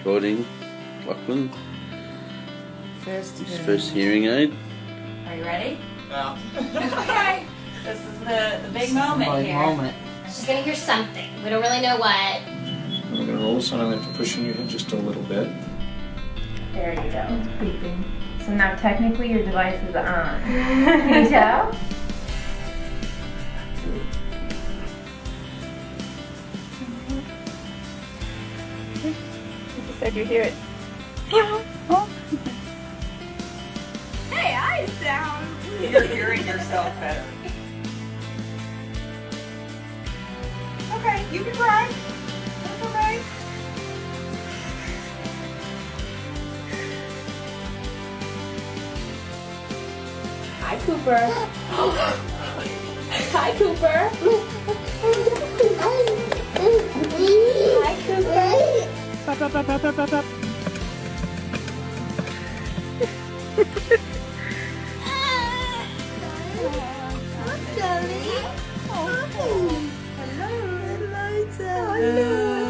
recording. Lachlan, First his first hearing aid. Are you ready? Yeah. Okay. This is the big moment here. She's gonna hear something. We don't really know what. I'm going to roll this one. I'm going to push your head just a little bit. There you go. It's beeping. So now technically your device is on. Can you tell? You said you hear it. Hey, I sound. You're hearing yourself better. Okay, you can cry. That's okay. Hi, Cooper. Hi, Cooper. Hi, Cooper.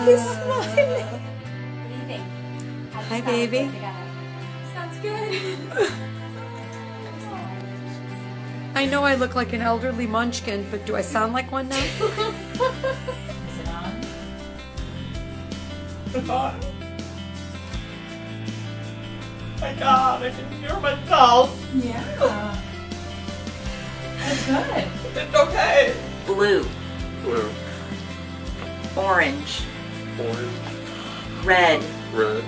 He's smiling. What do you think? Hi, baby. Sounds good. I know I look like an elderly munchkin, but do I sound like one now? Is it on? My God, I can hear myself. Yeah. That's good. It's okay. Blue, Blue, orange, orange, red, red,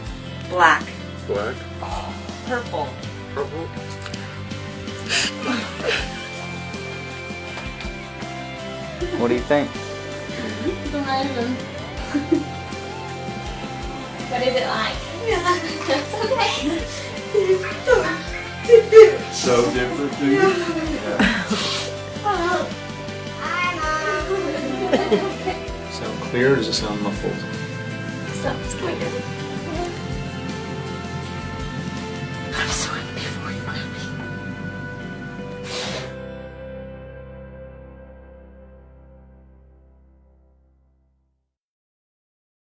black, black, purple. purple. What do you think? What is it like? It's okay. So different, dude. Sound clear or does it sound muffled? Sounds clear.